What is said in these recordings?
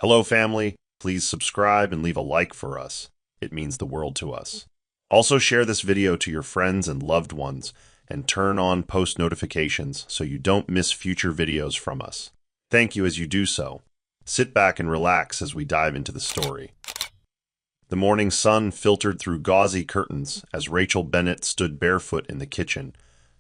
Hello, family. Please subscribe and leave a like for us. It means the world to us. Also, share this video to your friends and loved ones and turn on post notifications so you don't miss future videos from us. Thank you as you do so. Sit back and relax as we dive into the story. The morning sun filtered through gauzy curtains as Rachel Bennett stood barefoot in the kitchen,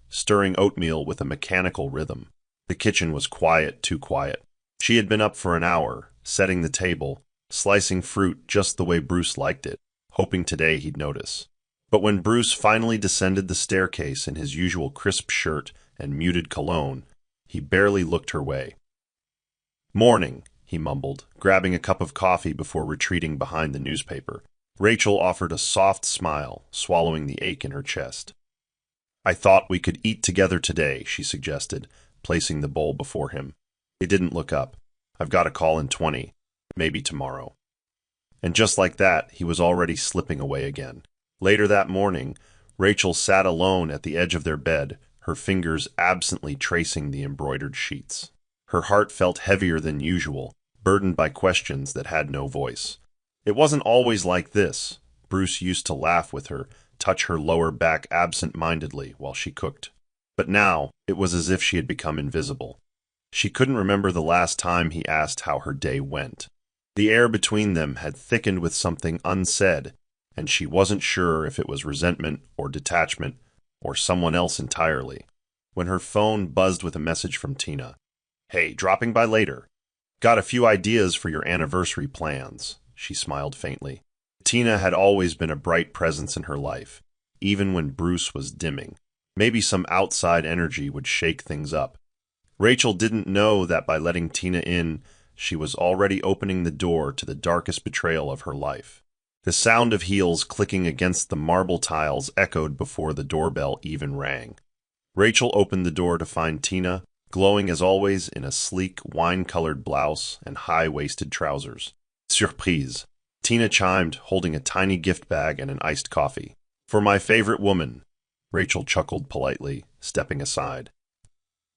stirring oatmeal with a mechanical rhythm. The kitchen was quiet, too quiet. She had been up for an hour, setting the table, slicing fruit just the way Bruce liked it, hoping today he'd notice. But when Bruce finally descended the staircase in his usual crisp shirt and muted cologne, he barely looked her way. "Morning," he mumbled, grabbing a cup of coffee before retreating behind the newspaper. Rachel offered a soft smile, swallowing the ache in her chest. "I thought we could eat together today," she suggested, placing the bowl before him. He didn't look up. "I've got a call in 20, maybe tomorrow." And just like that, he was already slipping away again. Later that morning, Rachel sat alone at the edge of their bed, her fingers absently tracing the embroidered sheets. Her heart felt heavier than usual, burdened by questions that had no voice. It wasn't always like this. Bruce used to laugh with her, touch her lower back absent-mindedly while she cooked. But now, it was as if she had become invisible. She couldn't remember the last time he asked how her day went. The air between them had thickened with something unsaid, and she wasn't sure if it was resentment or detachment or someone else entirely. When her phone buzzed with a message from Tina. "Hey, dropping by later. Got a few ideas for your anniversary plans," she smiled faintly. Tina had always been a bright presence in her life, even when Bruce was dimming. Maybe some outside energy would shake things up. Rachel didn't know that by letting Tina in, she was already opening the door to the darkest betrayal of her life. The sound of heels clicking against the marble tiles echoed before the doorbell even rang. Rachel opened the door to find Tina, glowing as always in a sleek, wine-colored blouse and high-waisted trousers. "Surprise," Tina chimed, holding a tiny gift bag and an iced coffee. "For my favorite woman," Rachel chuckled politely, stepping aside.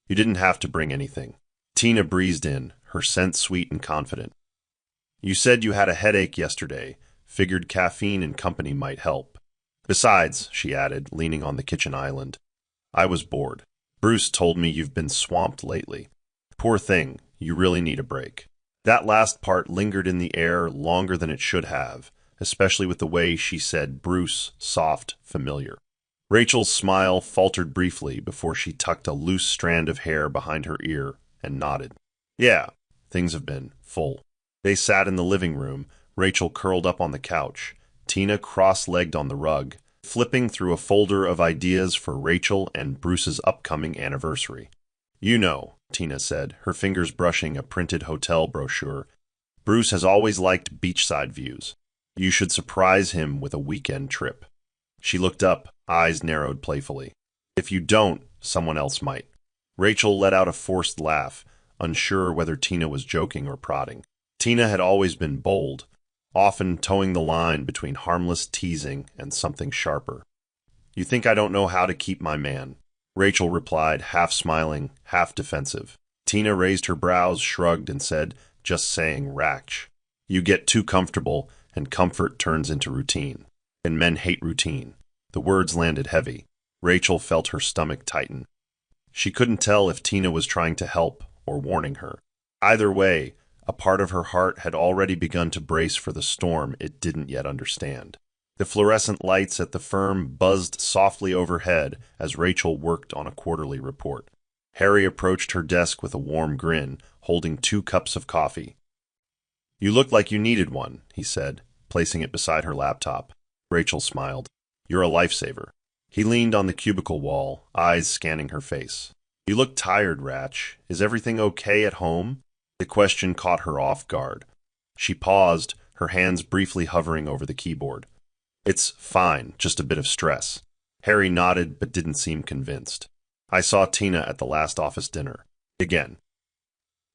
"You didn't have to bring anything." Tina breezed in, her scent sweet and confident. "You said you had a headache yesterday. Figured caffeine and company might help. Besides," she added, leaning on the kitchen island, "I was bored. Bruce told me you've been swamped lately. Poor thing, you really need a break." That last part lingered in the air longer than it should have, especially with the way she said Bruce, soft, familiar. Rachel's smile faltered briefly before she tucked a loose strand of hair behind her ear and nodded. "Yeah, things have been full." They sat in the living room, Rachel curled up on the couch, Tina cross-legged on the rug, flipping through a folder of ideas for Rachel and Bruce's upcoming anniversary. "You know," Tina said, her fingers brushing a printed hotel brochure, "Bruce has always liked beachside views. You should surprise him with a weekend trip." She looked up, eyes narrowed playfully. "If you don't, someone else might." Rachel let out a forced laugh, unsure whether Tina was joking or prodding. Tina had always been bold, often towing the line between harmless teasing and something sharper. "You think I don't know how to keep my man?" Rachel replied, half smiling, half defensive. Tina raised her brows, shrugged, and said, "Just saying, Rach. You get too comfortable, and comfort turns into routine. And men hate routine." The words landed heavy. Rachel felt her stomach tighten. She couldn't tell if Tina was trying to help or warning her. Either way, a part of her heart had already begun to brace for the storm it didn't yet understand. The fluorescent lights at the firm buzzed softly overhead as Rachel worked on a quarterly report. Harry approached her desk with a warm grin, holding 2 cups of coffee. "You looked like you needed one," he said, placing it beside her laptop. Rachel smiled. "You're a lifesaver." He leaned on the cubicle wall, eyes scanning her face. "You look tired, Rach. Is everything okay at home?" The question caught her off guard. She paused, her hands briefly hovering over the keyboard. "It's fine, just a bit of stress." Harry nodded but didn't seem convinced. "I saw Tina at the last office dinner. Again.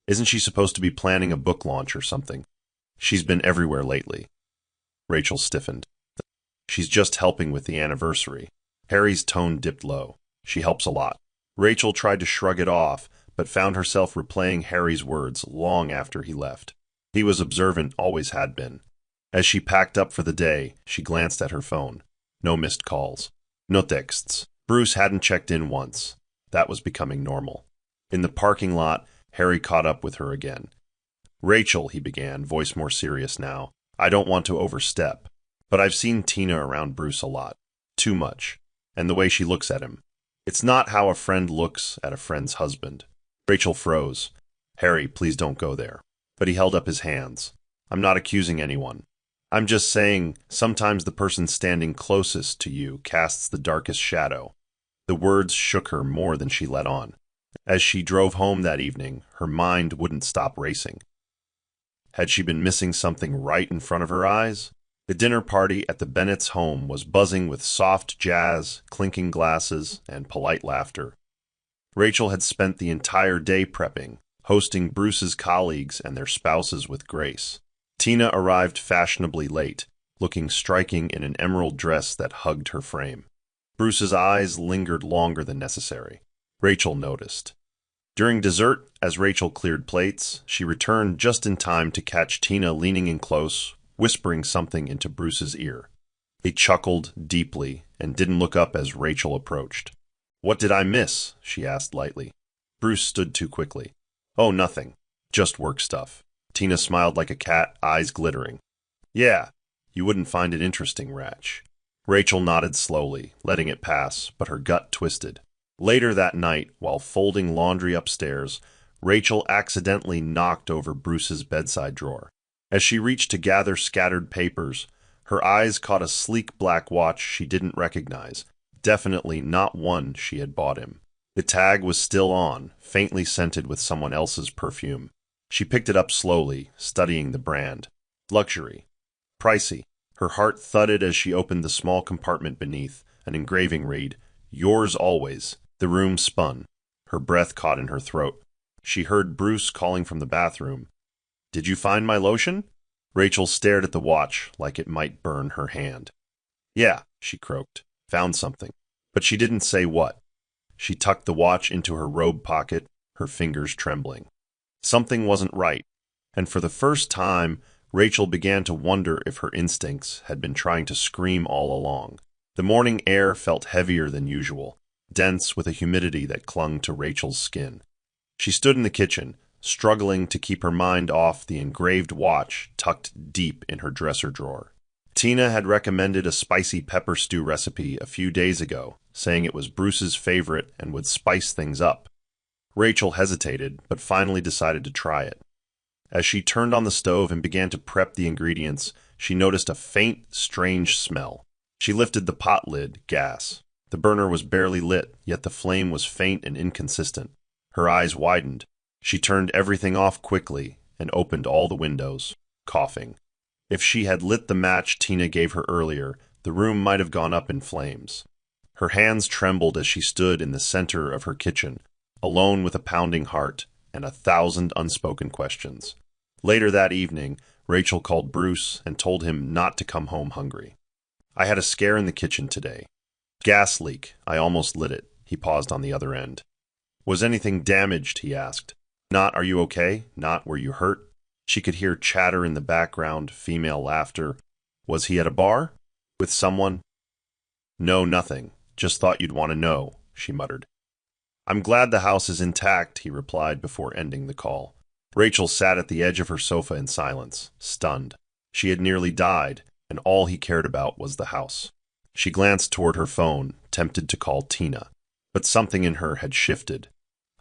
Isn't she supposed to be planning a book launch or something? She's been everywhere lately." Rachel stiffened. "She's just helping with the anniversary." Harry's tone dipped low. "She helps a lot." Rachel tried to shrug it off, but found herself replaying Harry's words long after he left. He was observant, always had been. As she packed up for the day, she glanced at her phone. No missed calls. No texts. Bruce hadn't checked in once. That was becoming normal. In the parking lot, Harry caught up with her again. "Rachel," he began, voice more serious now. "I don't want to overstep, but I've seen Tina around Bruce a lot. Too much. And the way she looks at him. It's not how a friend looks at a friend's husband." Rachel froze. "Harry, please don't go there." But he held up his hands. "I'm not accusing anyone. I'm just saying sometimes the person standing closest to you casts the darkest shadow." The words shook her more than she let on. As she drove home that evening, her mind wouldn't stop racing. Had she been missing something right in front of her eyes? The dinner party at the Bennetts' home was buzzing with soft jazz, clinking glasses, and polite laughter. Rachel had spent the entire day prepping, hosting Bruce's colleagues and their spouses with grace. Tina arrived fashionably late, looking striking in an emerald dress that hugged her frame. Bruce's eyes lingered longer than necessary. Rachel noticed. During dessert, as Rachel cleared plates, she returned just in time to catch Tina leaning in close, whispering something into Bruce's ear. He chuckled deeply and didn't look up as Rachel approached. "What did I miss?" she asked lightly. Bruce stood too quickly. "Oh, nothing. Just work stuff." Tina smiled like a cat, eyes glittering. "Yeah, you wouldn't find it interesting, Ratch." Rachel nodded slowly, letting it pass, but her gut twisted. Later that night, while folding laundry upstairs, Rachel accidentally knocked over Bruce's bedside drawer. As she reached to gather scattered papers, her eyes caught a sleek black watch she didn't recognize, definitely not one she had bought him. The tag was still on, faintly scented with someone else's perfume. She picked it up slowly, studying the brand. Luxury. Pricey. Her heart thudded as she opened the small compartment beneath. An engraving read, "Yours always." The room spun. Her breath caught in her throat. She heard Bruce calling from the bathroom. "Did you find my lotion?" Rachel stared at the watch like it might burn her hand. "Yeah," she croaked. "Found something." But she didn't say what. She tucked the watch into her robe pocket, her fingers trembling. Something wasn't right, and for the first time, Rachel began to wonder if her instincts had been trying to scream all along. The morning air felt heavier than usual, dense with a humidity that clung to Rachel's skin. She stood in the kitchen, struggling to keep her mind off the engraved watch tucked deep in her dresser drawer. Tina had recommended a spicy pepper stew recipe a few days ago, saying it was Bruce's favorite and would spice things up. Rachel hesitated, but finally decided to try it. As she turned on the stove and began to prep the ingredients, she noticed a faint, strange smell. She lifted the pot lid, gas. The burner was barely lit, yet the flame was faint and inconsistent. Her eyes widened. She turned everything off quickly and opened all the windows, coughing. If she had lit the match Tina gave her earlier, the room might have gone up in flames. Her hands trembled as she stood in the center of her kitchen, alone with a pounding heart and 1,000 unspoken questions. Later that evening, Rachel called Bruce and told him not to come home hungry. "I had a scare in the kitchen today. Gas leak. I almost lit it." He paused on the other end. "Was anything damaged?" he asked. "Not, are you okay? Not, were you hurt?" She could hear chatter in the background, female laughter. "Was he at a bar? With someone?" "No, nothing. Just thought you'd want to know," she muttered. "I'm glad the house is intact," he replied before ending the call. Rachel sat at the edge of her sofa in silence, stunned. She had nearly died, and all he cared about was the house. She glanced toward her phone, tempted to call Tina, but something in her had shifted.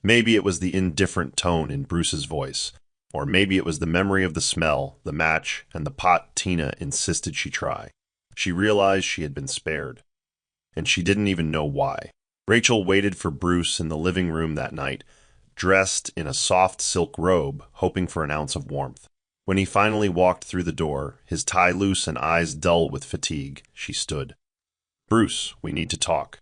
Maybe it was the indifferent tone in Bruce's voice, or maybe it was the memory of the smell, the match, and the pot Tina insisted she try. She realized she had been spared, and she didn't even know why. Rachel waited for Bruce in the living room that night, dressed in a soft silk robe, hoping for an ounce of warmth. When he finally walked through the door, his tie loose and eyes dull with fatigue, she stood. "Bruce, we need to talk."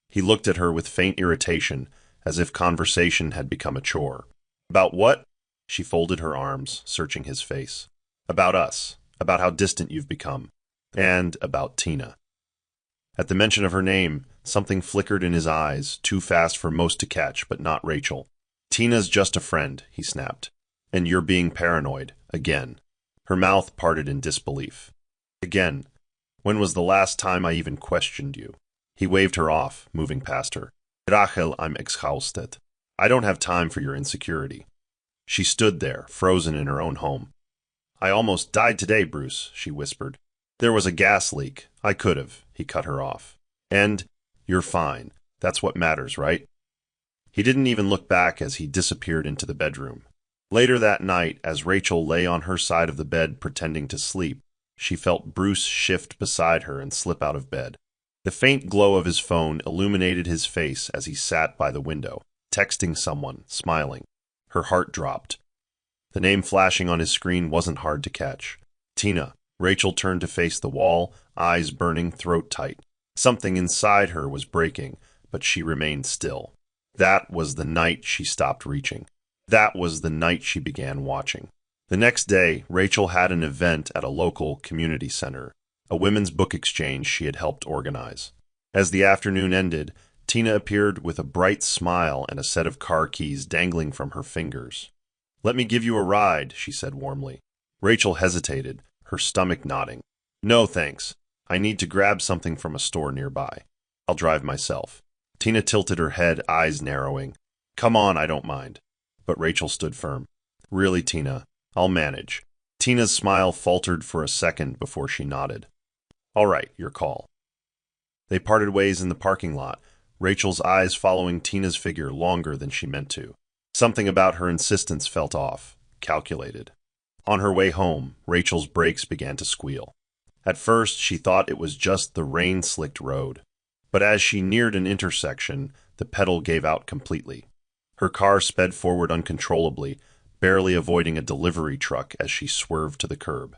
He looked at her with faint irritation, as if conversation had become a chore. "About what?" She folded her arms, searching his face. "About us. About how distant you've become. And about Tina." At the mention of her name, something flickered in his eyes, too fast for most to catch, but not Rachel. "Tina's just a friend," he snapped. "And you're being paranoid. Again. Her mouth parted in disbelief. Again. When was the last time I even questioned you? He waved her off, moving past her. Rachel, I'm exhausted. I don't have time for your insecurity. She stood there, frozen in her own home. I almost died today, Bruce, she whispered. There was a gas leak. I could have. He cut her off. And you're fine. That's what matters, right? He didn't even look back as he disappeared into the bedroom. Later that night, as Rachel lay on her side of the bed pretending to sleep, she felt Bruce shift beside her and slip out of bed. The faint glow of his phone illuminated his face as he sat by the window, texting someone, smiling. Her heart dropped. The name flashing on his screen wasn't hard to catch. Tina. Rachel turned to face the wall, eyes burning, throat tight. Something inside her was breaking, but she remained still. That was the night she stopped reaching. That was the night she began watching. The next day, Rachel had an event at a local community center, a women's book exchange she had helped organize. As the afternoon ended, Tina appeared with a bright smile and a set of car keys dangling from her fingers. "Let me give you a ride," she said warmly. Rachel hesitated, her stomach knotting. "No, thanks. I need to grab something from a store nearby. I'll drive myself." Tina tilted her head, eyes narrowing. "Come on, I don't mind." But Rachel stood firm. "Really, Tina, I'll manage." Tina's smile faltered for a second before she nodded. "All right, your call." They parted ways in the parking lot, Rachel's eyes following Tina's figure longer than she meant to. Something about her insistence felt off, calculated. On her way home, Rachel's brakes began to squeal. At first, she thought it was just the rain-slicked road. But as she neared an intersection, the pedal gave out completely. Her car sped forward uncontrollably, barely avoiding a delivery truck as she swerved to the curb.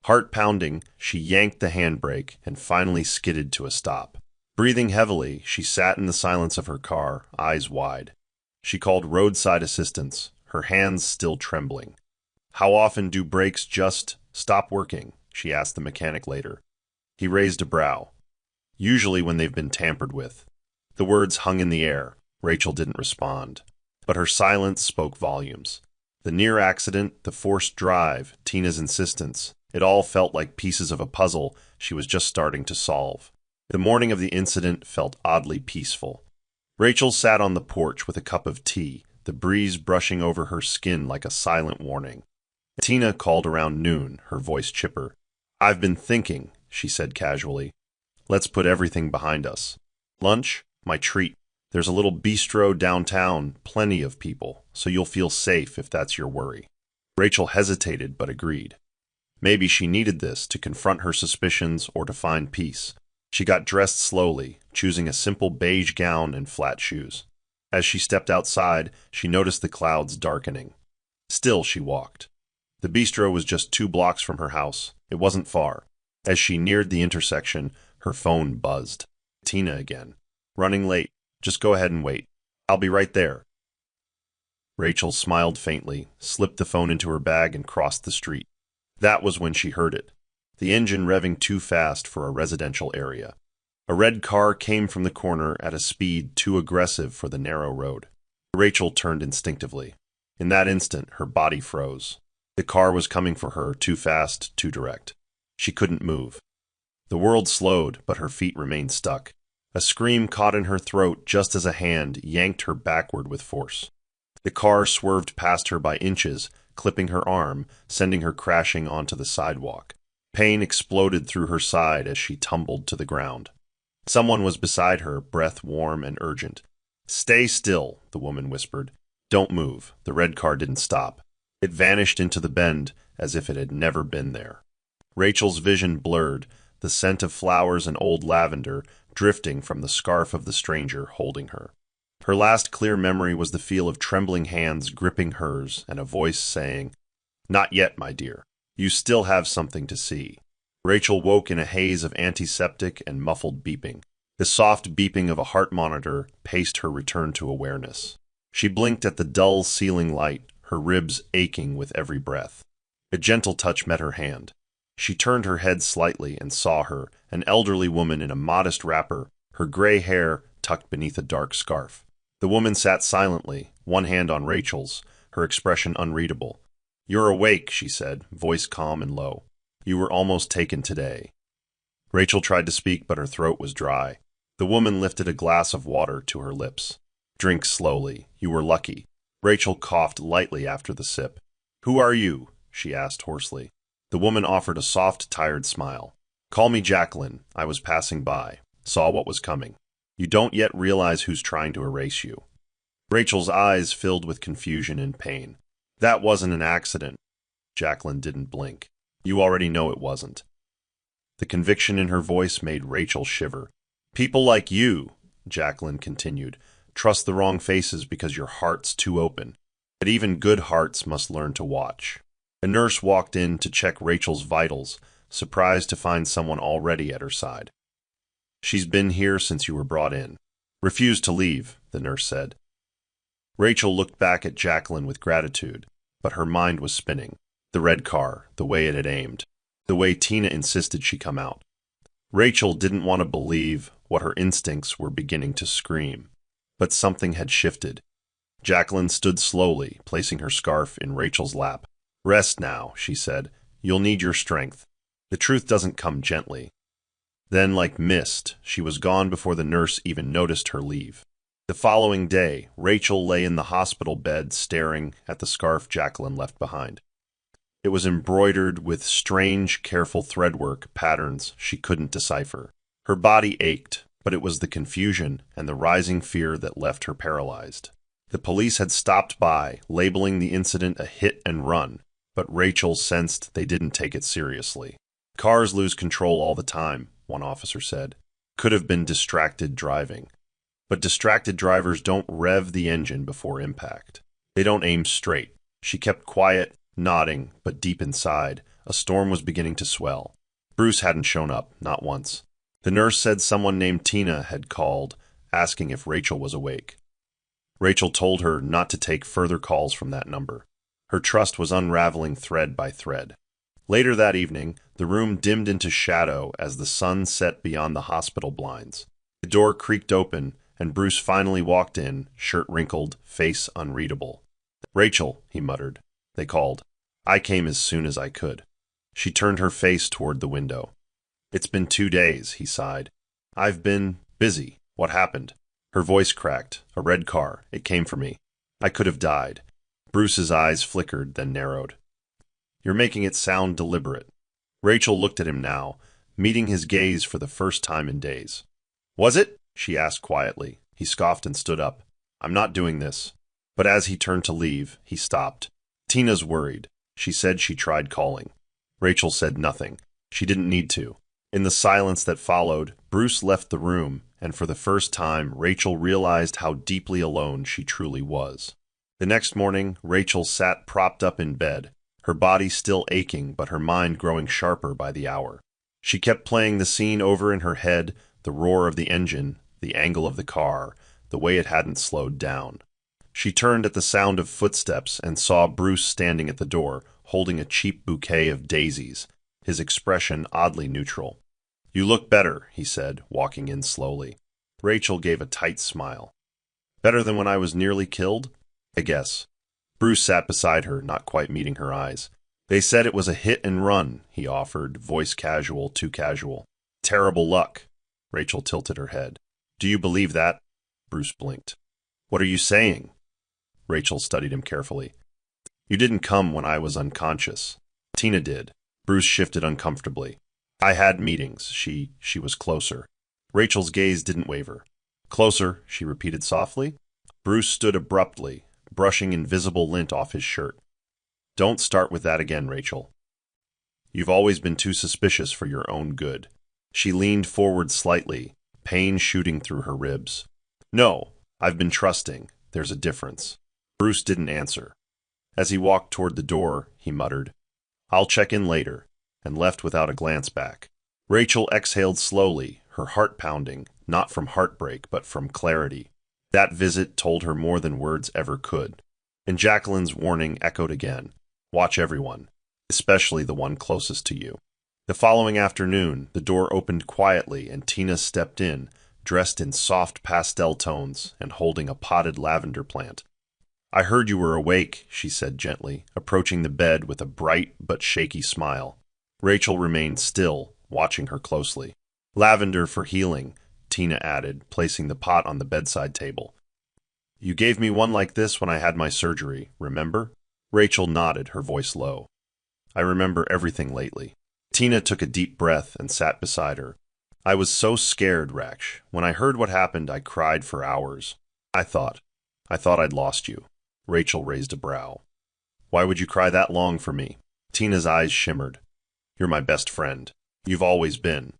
Heart pounding, she yanked the handbrake and finally skidded to a stop. Breathing heavily, she sat in the silence of her car, eyes wide. She called roadside assistance, her hands still trembling. "How often do brakes just stop working?" she asked the mechanic later. He raised a brow. "Usually when they've been tampered with." The words hung in the air. Rachel didn't respond. But her silence spoke volumes. The near accident, the forced drive, Tina's insistence, it all felt like pieces of a puzzle she was just starting to solve. The morning of the incident felt oddly peaceful. Rachel sat on the porch with a cup of tea, the breeze brushing over her skin like a silent warning. Tina called around noon, her voice chipper. "I've been thinking," she said casually. "Let's put everything behind us. Lunch? My treat. There's a little bistro downtown, plenty of people, so you'll feel safe if that's your worry." Rachel hesitated but agreed. Maybe she needed this to confront her suspicions or to find peace. She got dressed slowly, choosing a simple beige gown and flat shoes. As she stepped outside, she noticed the clouds darkening. Still she walked. The bistro was just 2 blocks from her house. It wasn't far. As she neared the intersection, her phone buzzed. Tina again. "Running late. Just go ahead and wait. I'll be right there." Rachel smiled faintly, slipped the phone into her bag and crossed the street. That was when she heard it. The engine revving too fast for a residential area. A red car came from the corner at a speed too aggressive for the narrow road. Rachel turned instinctively. In that instant, her body froze. The car was coming for her, too fast, too direct. She couldn't move. The world slowed, but her feet remained stuck. A scream caught in her throat just as a hand yanked her backward with force. The car swerved past her by inches, clipping her arm, sending her crashing onto the sidewalk. Pain exploded through her side as she tumbled to the ground. Someone was beside her, breath warm and urgent. "Stay still," the woman whispered. "Don't move." The red car didn't stop. It vanished into the bend as if it had never been there. Rachel's vision blurred, the scent of flowers and old lavender drifting from the scarf of the stranger holding her. Her last clear memory was the feel of trembling hands gripping hers and a voice saying, "Not yet, my dear. You still have something to see." Rachel woke in a haze of antiseptic and muffled beeping. The soft beeping of a heart monitor paced her return to awareness. She blinked at the dull ceiling light, her ribs aching with every breath. A gentle touch met her hand. She turned her head slightly and saw her, an elderly woman in a modest wrapper, her gray hair tucked beneath a dark scarf. The woman sat silently, one hand on Rachel's, her expression unreadable. "You're awake," she said, voice calm and low. "You were almost taken today." Rachel tried to speak, but her throat was dry. The woman lifted a glass of water to her lips. "Drink slowly. You were lucky." Rachel coughed lightly after the sip. "Who are you?" she asked hoarsely. The woman offered a soft, tired smile. "Call me Jacqueline. I was passing by. Saw what was coming. You don't yet realize who's trying to erase you." Rachel's eyes filled with confusion and pain. "That wasn't an accident." Jacqueline didn't blink. "You already know it wasn't." The conviction in her voice made Rachel shiver. "People like you," Jacqueline continued, "trust the wrong faces because your heart's too open. But even good hearts must learn to watch." A nurse walked in to check Rachel's vitals, surprised to find someone already at her side. "She's been here since you were brought in. Refused to leave," the nurse said. Rachel looked back at Jacqueline with gratitude, but her mind was spinning. The red car, the way it had aimed, the way Tina insisted she come out. Rachel didn't want to believe what her instincts were beginning to scream. But something had shifted. Jacqueline stood slowly, placing her scarf in Rachel's lap. "Rest now," she said. "You'll need your strength. The truth doesn't come gently." Then, like mist, she was gone before the nurse even noticed her leave. The following day, Rachel lay in the hospital bed staring at the scarf Jacqueline left behind. It was embroidered with strange, careful threadwork patterns she couldn't decipher. Her body ached, but it was the confusion and the rising fear that left her paralyzed. The police had stopped by, labeling the incident a hit and run, but Rachel sensed they didn't take it seriously. "Cars lose control all the time," one officer said. "Could have been distracted driving." But distracted drivers don't rev the engine before impact. They don't aim straight. She kept quiet, nodding, but deep inside, a storm was beginning to swell. Bruce hadn't shown up, not once. The nurse said someone named Tina had called, asking if Rachel was awake. Rachel told her not to take further calls from that number. Her trust was unraveling thread by thread. Later that evening, the room dimmed into shadow as the sun set beyond the hospital blinds. The door creaked open, and Bruce finally walked in, shirt wrinkled, face unreadable. "Rachel," he muttered. They called. "I came as soon as I could." She turned her face toward the window. "It's been 2 days," he sighed. "I've been busy. What happened?" Her voice cracked. "A red car. It came for me. I could have died." Bruce's eyes flickered, then narrowed. "You're making it sound deliberate." Rachel looked at him now, meeting his gaze for the first time in days. "Was it?" she asked quietly. He scoffed and stood up. "I'm not doing this." But as he turned to leave, he stopped. "Tina's worried. She said she tried calling." Rachel said nothing. She didn't need to. In the silence that followed, Bruce left the room, and for the first time, Rachel realized how deeply alone she truly was. The next morning, Rachel sat propped up in bed, her body still aching but her mind growing sharper by the hour. She kept playing the scene over in her head, the roar of the engine, the angle of the car, the way it hadn't slowed down. She turned at the sound of footsteps and saw Bruce standing at the door, holding a cheap bouquet of daisies, his expression oddly neutral. "You look better," he said, walking in slowly. Rachel gave a tight smile. "Better than when I was nearly killed?" "I guess." Bruce sat beside her, not quite meeting her eyes. "They said it was a hit and run," he offered, voice casual, too casual. "Terrible luck." Rachel tilted her head. "Do you believe that?" Bruce blinked. "What are you saying?" Rachel studied him carefully. "You didn't come when I was unconscious. Tina did." Bruce shifted uncomfortably. "I had meetings. She was closer." Rachel's gaze didn't waver. "Closer," she repeated softly. Bruce stood abruptly, brushing invisible lint off his shirt. "Don't start with that again, Rachel. You've always been too suspicious for your own good." She leaned forward slightly, pain shooting through her ribs. "No, I've been trusting. There's a difference." Bruce didn't answer. As he walked toward the door, he muttered, "I'll check in later," and left without a glance back. Rachel exhaled slowly, her heart pounding, not from heartbreak, but from clarity. That visit told her more than words ever could. And Jacqueline's warning echoed again. "Watch everyone, especially the one closest to you." The following afternoon, the door opened quietly and Tina stepped in, dressed in soft pastel tones and holding a potted lavender plant. I heard you were awake, she said gently, approaching the bed with a bright but shaky smile. Rachel remained still, watching her closely. Lavender for healing, Tina added, placing the pot on the bedside table. You gave me one like this when I had my surgery, remember? Rachel nodded, her voice low. I remember everything lately. Tina took a deep breath and sat beside her. I was so scared, Raksh. When I heard what happened, I cried for hours. I thought I'd lost you. Rachel raised a brow. Why would you cry that long for me? Tina's eyes shimmered. You're my best friend. You've always been.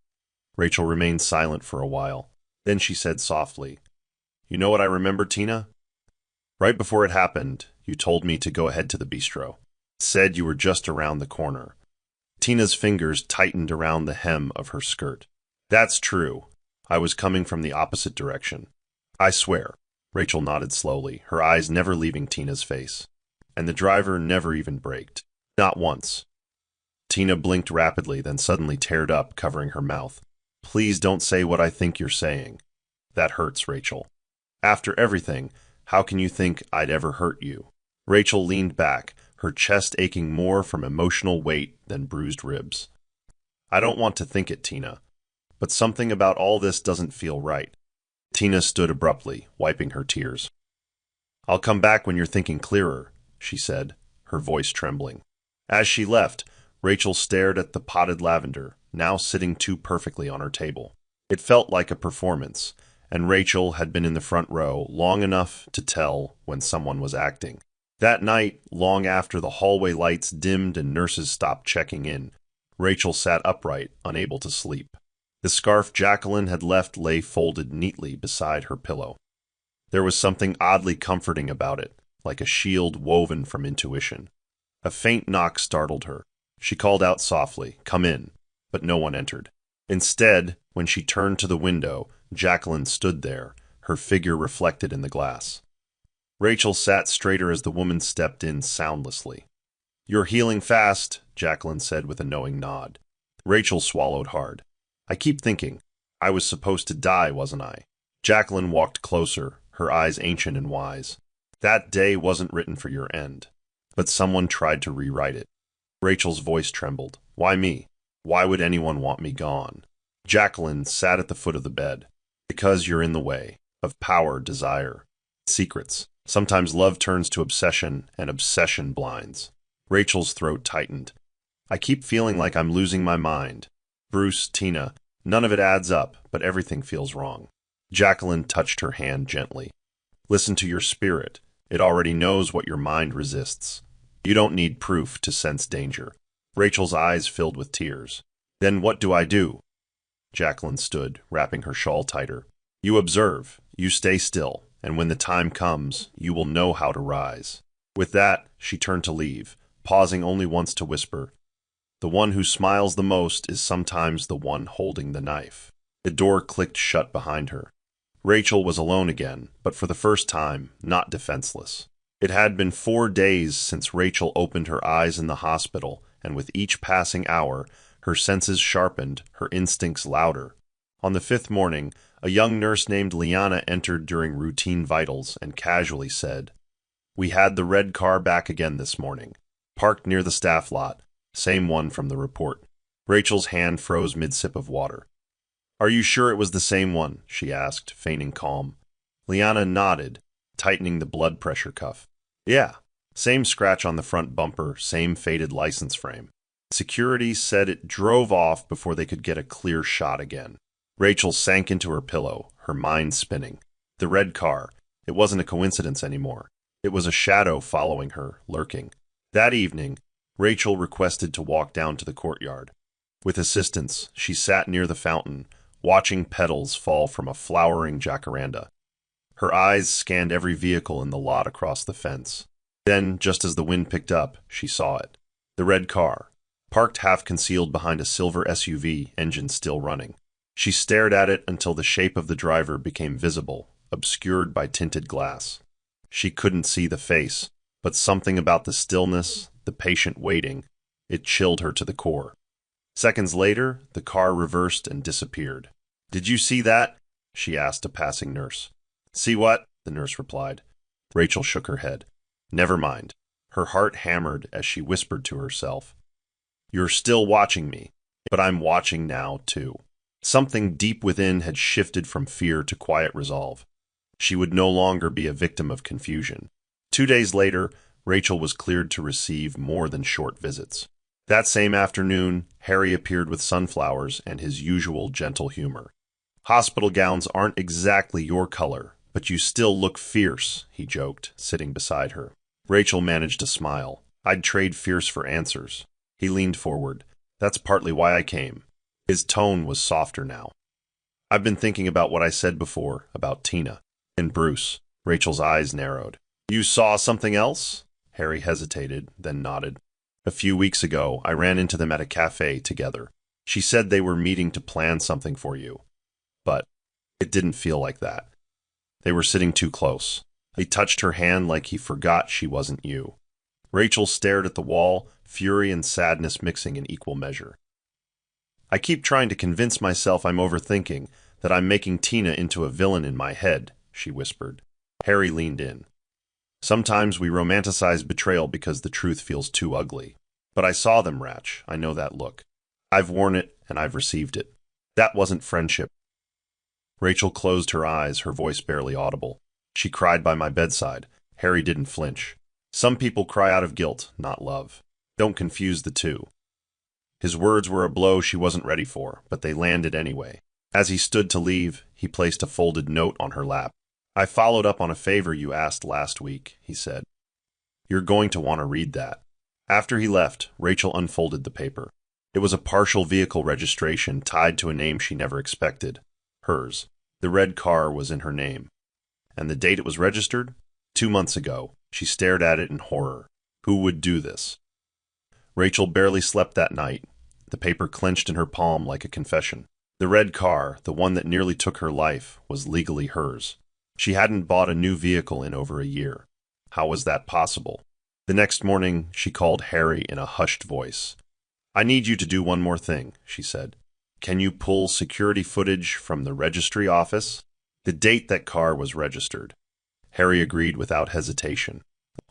Rachel remained silent for a while. Then she said softly, You know what I remember, Tina? Right before it happened, you told me to go ahead to the bistro. Said you were just around the corner. Tina's fingers tightened around the hem of her skirt. That's true. I was coming from the opposite direction. I swear. Rachel nodded slowly, her eyes never leaving Tina's face. And the driver never even braked. Not once. Tina blinked rapidly, then suddenly teared up, covering her mouth. Please don't say what I think you're saying. That hurts, Rachel. After everything, how can you think I'd ever hurt you? Rachel leaned back, her chest aching more from emotional weight than bruised ribs. I don't want to think it, Tina. But something about all this doesn't feel right. Tina stood abruptly, wiping her tears. I'll come back when you're thinking clearer, she said, her voice trembling. As she left, Rachel stared at the potted lavender, now sitting too perfectly on her table. It felt like a performance, and Rachel had been in the front row long enough to tell when someone was acting. That night, long after the hallway lights dimmed and nurses stopped checking in, Rachel sat upright, unable to sleep. The scarf Jacqueline had left lay folded neatly beside her pillow. There was something oddly comforting about it, like a shield woven from intuition. A faint knock startled her. She called out softly, "Come in," but no one entered. Instead, when she turned to the window, Jacqueline stood there, her figure reflected in the glass. Rachel sat straighter as the woman stepped in soundlessly. "You're healing fast," Jacqueline said with a knowing nod. Rachel swallowed hard. "I keep thinking, I was supposed to die, wasn't I?" Jacqueline walked closer, her eyes ancient and wise. "That day wasn't written for your end, but someone tried to rewrite it." Rachel's voice trembled. "Why me? Why would anyone want me gone?" Jacqueline sat at the foot of the bed. "Because you're in the way of power, desire, secrets. Sometimes love turns to obsession, and obsession blinds." Rachel's throat tightened. "I keep feeling like I'm losing my mind. Bruce, Tina, none of it adds up, but everything feels wrong." Jacqueline touched her hand gently. "Listen to your spirit. It already knows what your mind resists. You don't need proof to sense danger." Rachel's eyes filled with tears. "Then what do I do?" Jacqueline stood, wrapping her shawl tighter. "You observe, you stay still, and when the time comes, you will know how to rise." With that, she turned to leave, pausing only once to whisper, "The one who smiles the most is sometimes the one holding the knife." The door clicked shut behind her. Rachel was alone again, but for the first time, not defenseless. It had been 4 days since Rachel opened her eyes in the hospital, and with each passing hour, her senses sharpened, her instincts louder. On the 5th morning, a young nurse named Liana entered during routine vitals and casually said, "We had the red car back again this morning, parked near the staff lot, same one from the report." Rachel's hand froze mid-sip of water. "Are you sure it was the same one?" she asked, feigning calm. Liana nodded, tightening the blood pressure cuff. "Yeah, same scratch on the front bumper, same faded license frame. Security said it drove off before they could get a clear shot again." Rachel sank into her pillow, her mind spinning. The red car, it wasn't a coincidence anymore. It was a shadow following her, lurking. That evening, Rachel requested to walk down to the courtyard. With assistance, she sat near the fountain, watching petals fall from a flowering jacaranda. Her eyes scanned every vehicle in the lot across the fence. Then, just as the wind picked up, she saw it. The red car, parked half-concealed behind a silver SUV, engine still running. She stared at it until the shape of the driver became visible, obscured by tinted glass. She couldn't see the face, but something about the stillness, the patient waiting, it chilled her to the core. Seconds later, the car reversed and disappeared. "Did you see that?" she asked a passing nurse. "See what?" the nurse replied. Rachel shook her head. Never mind. Her heart hammered as she whispered to herself, "You're still watching me, but I'm watching now, too." Something deep within had shifted from fear to quiet resolve. She would no longer be a victim of confusion. 2 days later, Rachel was cleared to receive more than short visits. That same afternoon, Harry appeared with sunflowers and his usual gentle humor. "Hospital gowns aren't exactly your color, but you still look fierce," he joked, sitting beside her. Rachel managed to smile. "I'd trade fierce for answers." He leaned forward. "That's partly why I came." His tone was softer now. "I've been thinking about what I said before, about Tina and Bruce." Rachel's eyes narrowed. "You saw something else?" Harry hesitated, then nodded. "A few weeks ago, I ran into them at a cafe together. She said they were meeting to plan something for you. But it didn't feel like that. They were sitting too close. He touched her hand like he forgot she wasn't you." Rachel stared at the wall, fury and sadness mixing in equal measure. "I keep trying to convince myself I'm overthinking, that I'm making Tina into a villain in my head," she whispered. Harry leaned in. "Sometimes we romanticize betrayal because the truth feels too ugly. But I saw them, Ratch. I know that look. I've worn it, and I've received it. That wasn't friendship." Rachel closed her eyes, her voice barely audible. "She cried by my bedside." Harry didn't flinch. "Some people cry out of guilt, not love. Don't confuse the two." His words were a blow she wasn't ready for, but they landed anyway. As he stood to leave, he placed a folded note on her lap. "I followed up on a favor you asked last week," he said. "You're going to want to read that." After he left, Rachel unfolded the paper. It was a partial vehicle registration tied to a name she never expected. Hers. The red car was in her name. And the date it was registered? 2 months ago. She stared at it in horror. Who would do this? Rachel barely slept that night, the paper clenched in her palm like a confession. The red car, the one that nearly took her life, was legally hers. She hadn't bought a new vehicle in over a year. How was that possible? The next morning, she called Harry in a hushed voice. "I need you to do one more thing," she said. "Can you pull security footage from the registry office? The date that car was registered." Harry agreed without hesitation.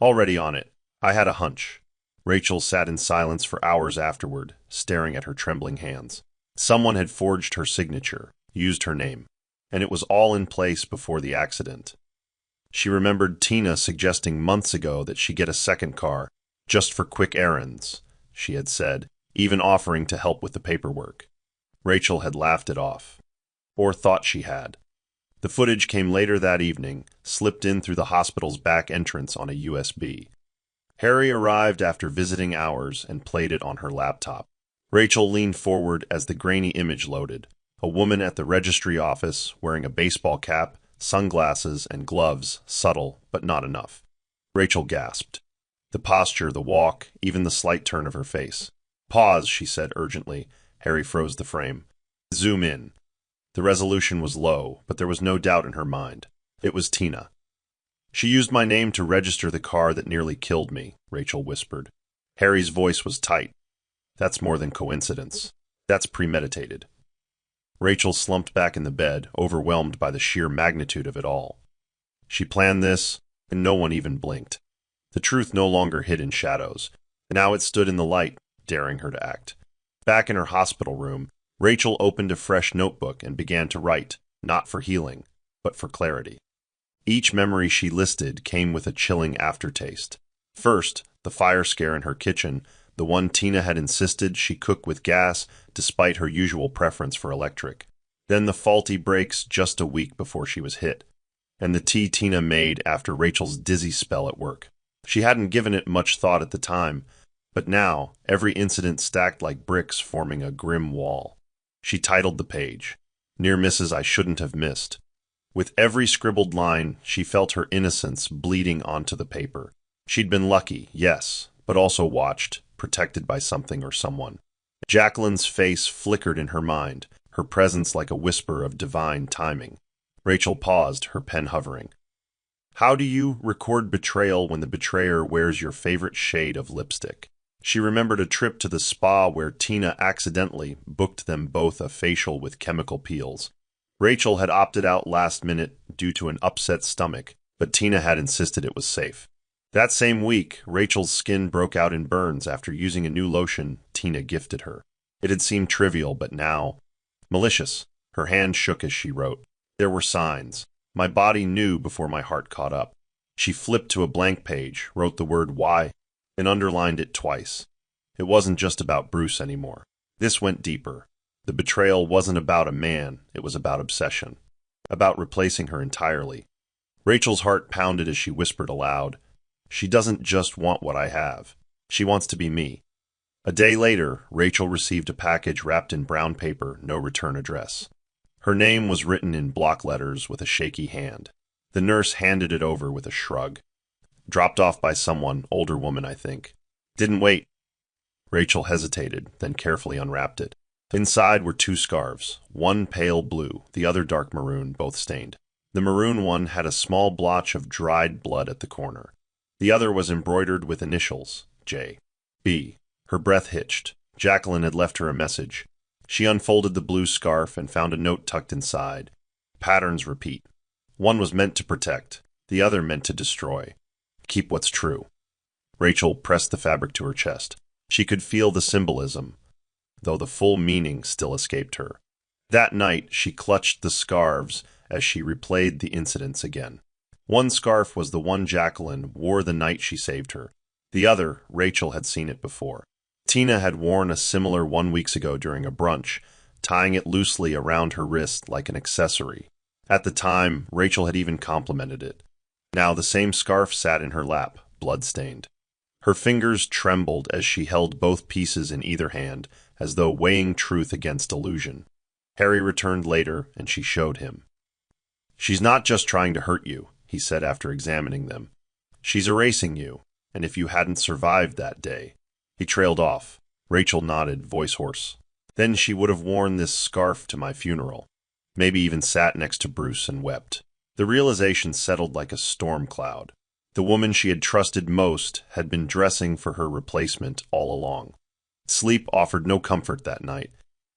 "Already on it. I had a hunch." Rachel sat in silence for hours afterward, staring at her trembling hands. Someone had forged her signature, used her name, and it was all in place before the accident. She remembered Tina suggesting months ago that she get a second car, just for quick errands, she had said, even offering to help with the paperwork. Rachel had laughed it off. Or thought she had. The footage came later that evening, slipped in through the hospital's back entrance on a USB. Harry arrived after visiting hours and played it on her laptop. Rachel leaned forward as the grainy image loaded. A woman at the registry office, wearing a baseball cap, sunglasses, and gloves, subtle, but not enough. Rachel gasped. The posture, the walk, even the slight turn of her face. "Pause," she said urgently. Harry froze the frame. "Zoom in." The resolution was low, but there was no doubt in her mind. It was Tina. "She used my name to register the car that nearly killed me," Rachel whispered. Harry's voice was tight. "That's more than coincidence. That's premeditated." Rachel slumped back in the bed, overwhelmed by the sheer magnitude of it all. She planned this, and no one even blinked. The truth no longer hid in shadows. Now it stood in the light, daring her to act. Back in her hospital room, Rachel opened a fresh notebook and began to write, not for healing, but for clarity. Each memory she listed came with a chilling aftertaste. First, the fire scare in her kitchen, the one Tina had insisted she cook with gas despite her usual preference for electric. Then the faulty brakes just a week before she was hit. And the tea Tina made after Rachel's dizzy spell at work. She hadn't given it much thought at the time, but now, every incident stacked like bricks forming a grim wall. She titled the page, "Near Misses I Shouldn't Have Missed." With every scribbled line, she felt her innocence bleeding onto the paper. She'd been lucky, yes, but also watched, protected by something or someone. Jacqueline's face flickered in her mind, her presence like a whisper of divine timing. Rachel paused, her pen hovering. How do you record betrayal when the betrayer wears your favorite shade of lipstick? She remembered a trip to the spa where Tina accidentally booked them both a facial with chemical peels. Rachel had opted out last minute due to an upset stomach, but Tina had insisted it was safe. That same week, Rachel's skin broke out in burns after using a new lotion Tina gifted her. It had seemed trivial, but now malicious. Her hand shook as she wrote. There were signs. My body knew before my heart caught up. She flipped to a blank page, wrote the word why, and underlined it twice. It wasn't just about Bruce anymore. This went deeper. The betrayal wasn't about a man, it was about obsession. About replacing her entirely. Rachel's heart pounded as she whispered aloud, "She doesn't just want what I have. She wants to be me." A day later, Rachel received a package wrapped in brown paper, no return address. Her name was written in block letters with a shaky hand. The nurse handed it over with a shrug. Dropped off by someone, older woman, I think. Didn't wait. Rachel hesitated, then carefully unwrapped it. Inside were two scarves, one pale blue, the other dark maroon, both stained. The maroon one had a small blotch of dried blood at the corner. The other was embroidered with initials, J. B. Her breath hitched. Jacqueline had left her a message. She unfolded the blue scarf and found a note tucked inside. Patterns repeat. One was meant to protect, the other meant to destroy. Keep what's true. Rachel pressed the fabric to her chest. She could feel the symbolism, though the full meaning still escaped her. That night, she clutched the scarves as she replayed the incidents again. One scarf was the one Jacqueline wore the night she saved her. The other, Rachel had seen it before. Tina had worn a similar 1 week ago during a brunch, tying it loosely around her wrist like an accessory. At the time, Rachel had even complimented it. Now the same scarf sat in her lap, blood-stained. Her fingers trembled as she held both pieces in either hand, as though weighing truth against illusion. Harry returned later, and she showed him. "She's not just trying to hurt you," he said after examining them. "She's erasing you, and if you hadn't survived that day..." He trailed off. Rachel nodded, voice hoarse. "Then she would have worn this scarf to my funeral. Maybe even sat next to Bruce and wept." The realization settled like a storm cloud. The woman she had trusted most had been dressing for her replacement all along. Sleep offered no comfort that night.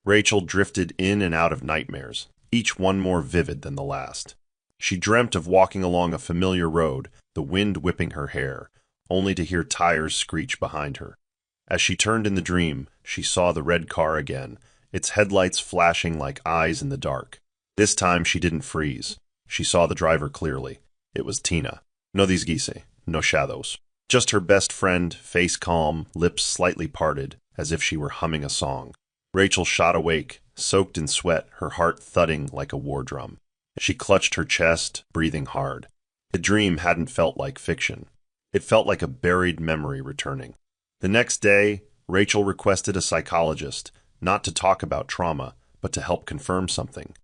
Rachel drifted in and out of nightmares, each one more vivid than the last. She dreamt of walking along a familiar road, the wind whipping her hair, only to hear tires screech behind her. As she turned in the dream, she saw the red car again, its headlights flashing like eyes in the dark. This time she didn't freeze. She saw the driver clearly. It was Tina. No disguise, no shadows. Just her best friend, face calm, lips slightly parted, as if she were humming a song. Rachel shot awake, soaked in sweat, her heart thudding like a war drum. She clutched her chest, breathing hard. The dream hadn't felt like fiction. It felt like a buried memory returning. The next day, Rachel requested a psychologist, not to talk about trauma, but to help confirm something.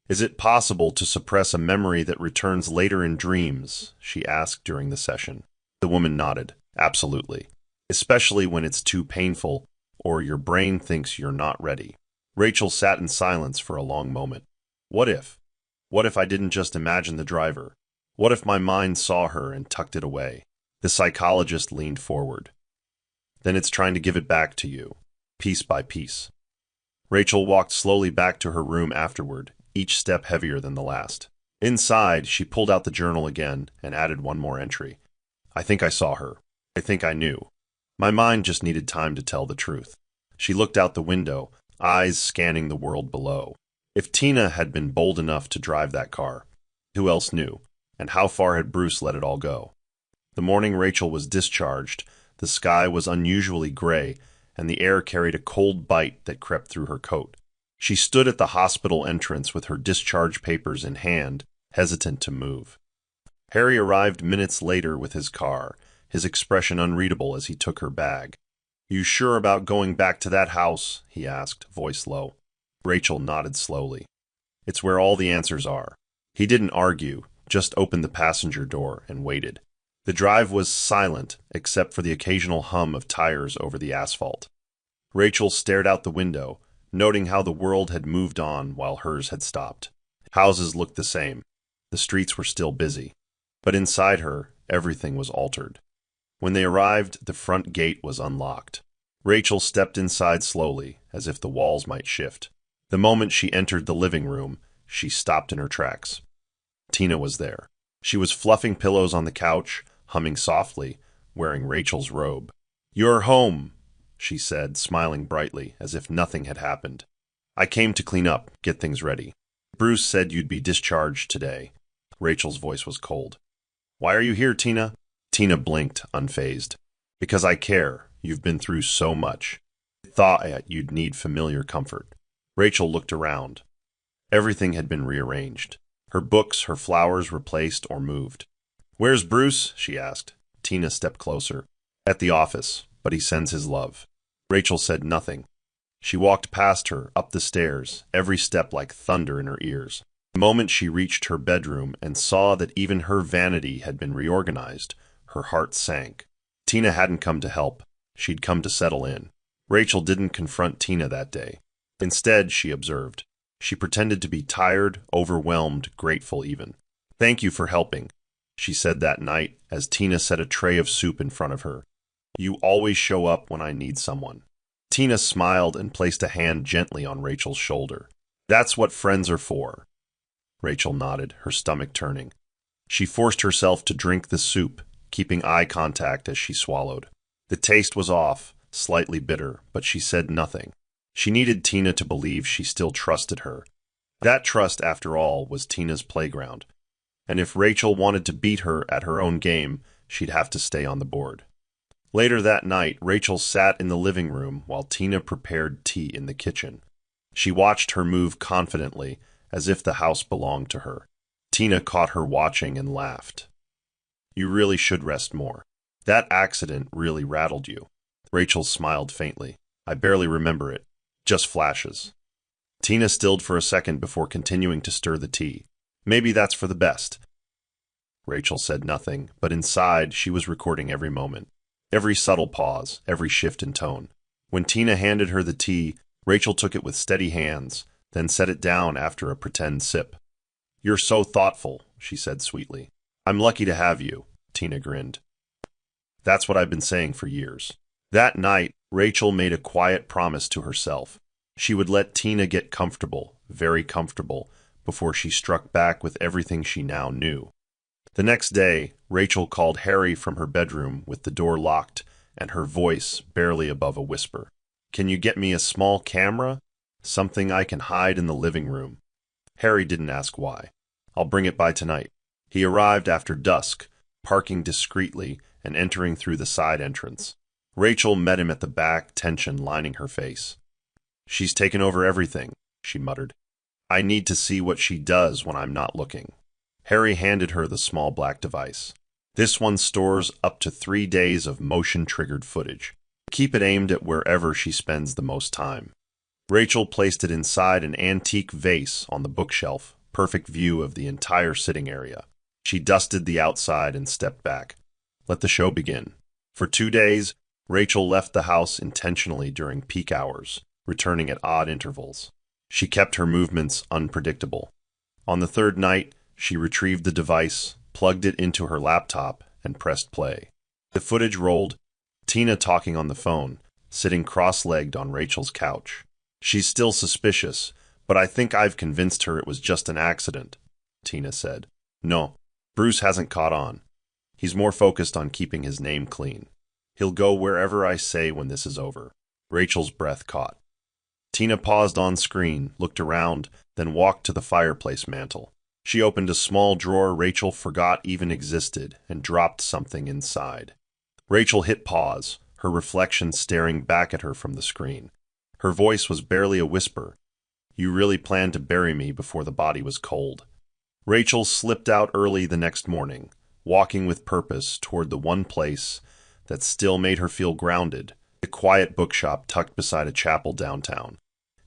"Is it possible to suppress a memory that returns later in dreams?" she asked during the session. The woman nodded. "Absolutely. Especially when it's too painful or your brain thinks you're not ready." Rachel sat in silence for a long moment. What if? What if I didn't just imagine the driver? What if my mind saw her and tucked it away? The psychologist leaned forward. "Then it's trying to give it back to you, piece by piece." Rachel walked slowly back to her room afterward, each step heavier than the last. Inside, she pulled out the journal again and added one more entry. "I think I saw her. I think I knew. My mind just needed time to tell the truth." She looked out the window, eyes scanning the world below. If Tina had been bold enough to drive that car, who else knew? And how far had Bruce let it all go? The morning Rachel was discharged, the sky was unusually gray, and the air carried a cold bite that crept through her coat. She stood at the hospital entrance with her discharge papers in hand, hesitant to move. Harry arrived minutes later with his car, his expression unreadable as he took her bag. "You sure about going back to that house?" he asked, voice low. Rachel nodded slowly. "It's where all the answers are." He didn't argue, just opened the passenger door and waited. The drive was silent, except for the occasional hum of tires over the asphalt. Rachel stared out the window, noting how the world had moved on while hers had stopped. Houses looked the same. The streets were still busy. But inside her, everything was altered. When they arrived, the front gate was unlocked. Rachel stepped inside slowly, as if the walls might shift. The moment she entered the living room, she stopped in her tracks. Tina was there. She was fluffing pillows on the couch, humming softly, wearing Rachel's robe. "You're home," she said, smiling brightly, as if nothing had happened. "I came to clean up, get things ready. Bruce said you'd be discharged today." Rachel's voice was cold. "Why are you here, Tina?" Tina blinked, unfazed. "Because I care. You've been through so much. I thought you'd need familiar comfort." Rachel looked around. Everything had been rearranged. Her books, her flowers replaced or moved. "Where's Bruce?" she asked. Tina stepped closer. "At the office, but he sends his love." Rachel said nothing. She walked past her, up the stairs, every step like thunder in her ears. The moment she reached her bedroom and saw that even her vanity had been reorganized, her heart sank. Tina hadn't come to help. She'd come to settle in. Rachel didn't confront Tina that day. Instead, she observed. She pretended to be tired, overwhelmed, grateful even. "Thank you for helping," she said that night as Tina set a tray of soup in front of her. "You always show up when I need someone." Tina smiled and placed a hand gently on Rachel's shoulder. "That's what friends are for." Rachel nodded, her stomach turning. She forced herself to drink the soup, keeping eye contact as she swallowed. The taste was off, slightly bitter, but she said nothing. She needed Tina to believe she still trusted her. That trust, after all, was Tina's playground. And if Rachel wanted to beat her at her own game, she'd have to stay on the board. Later that night, Rachel sat in the living room while Tina prepared tea in the kitchen. She watched her move confidently, as if the house belonged to her. Tina caught her watching and laughed. "You really should rest more. That accident really rattled you." Rachel smiled faintly. "I barely remember it. Just flashes." Tina stilled for a second before continuing to stir the tea. "Maybe that's for the best." Rachel said nothing, but inside she was recording every moment. Every subtle pause, every shift in tone. When Tina handed her the tea, Rachel took it with steady hands, then set it down after a pretend sip. "You're so thoughtful," she said sweetly. "I'm lucky to have you," Tina grinned. "That's what I've been saying for years." That night, Rachel made a quiet promise to herself. She would let Tina get comfortable, very comfortable, before she struck back with everything she now knew. The next day, Rachel called Harry from her bedroom with the door locked and her voice barely above a whisper. "Can you get me a small camera? Something I can hide in the living room." Harry didn't ask why. "I'll bring it by tonight." He arrived after dusk, parking discreetly and entering through the side entrance. Rachel met him at the back, tension lining her face. "She's taken over everything," she muttered. "I need to see what she does when I'm not looking." Harry handed her the small black device. "This one stores up to 3 days of motion-triggered footage. Keep it aimed at wherever she spends the most time." Rachel placed it inside an antique vase on the bookshelf, perfect view of the entire sitting area. She dusted the outside and stepped back. Let the show begin. For 2 days, Rachel left the house intentionally during peak hours, returning at odd intervals. She kept her movements unpredictable. On the third night, she retrieved the device, plugged it into her laptop, and pressed play. The footage rolled, Tina talking on the phone, sitting cross-legged on Rachel's couch. "She's still suspicious, but I think I've convinced her it was just an accident," Tina said. "No, Bruce hasn't caught on. He's more focused on keeping his name clean. He'll go wherever I say when this is over." Rachel's breath caught. Tina paused on screen, looked around, then walked to the fireplace mantel. She opened a small drawer Rachel forgot even existed and dropped something inside. Rachel hit pause, her reflection staring back at her from the screen. Her voice was barely a whisper. "You really planned to bury me before the body was cold." Rachel slipped out early the next morning, walking with purpose toward the one place that still made her feel grounded, the quiet bookshop tucked beside a chapel downtown.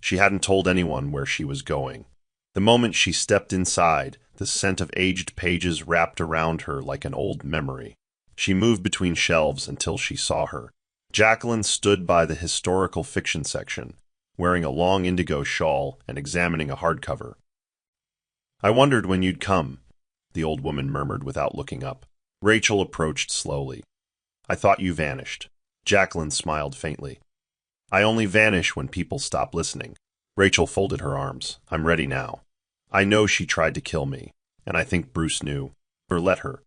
She hadn't told anyone where she was going. The moment she stepped inside, the scent of aged pages wrapped around her like an old memory. She moved between shelves until she saw her. Jacqueline stood by the historical fiction section, wearing a long indigo shawl and examining a hardcover. "I wondered when you'd come," the old woman murmured without looking up. Rachel approached slowly. "I thought you vanished." Jacqueline smiled faintly. "I only vanish when people stop listening." Rachel folded her arms. "I'm ready now. I know she tried to kill me, and I think Bruce knew. Or let her."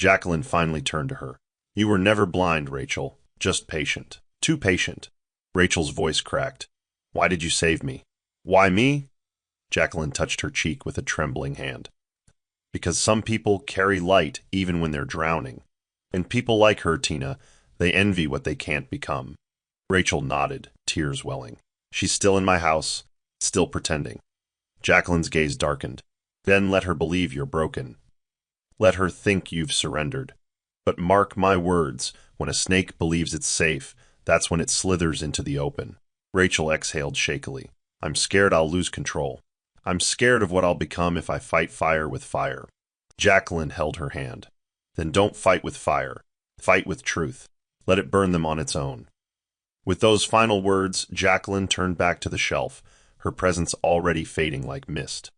Jacqueline finally turned to her. You were never blind, Rachel. Just patient. Too patient. Rachel's voice cracked. Why did you save me? Why me? Jacqueline touched her cheek with a trembling hand. Because some people carry light even when they're drowning. And people like her, Tina, they envy what they can't become. Rachel nodded, tears welling. She's still in my house, still pretending. Jacqueline's gaze darkened. Then let her believe you're broken. Let her think you've surrendered. But mark my words, when a snake believes it's safe, that's when it slithers into the open. Rachel exhaled shakily. I'm scared I'll lose control. I'm scared of what I'll become if I fight fire with fire. Jacqueline held her hand. Then don't fight with fire. Fight with truth. Let it burn them on its own. With those final words, Jacqueline turned back to the shelf, her presence already fading like mist.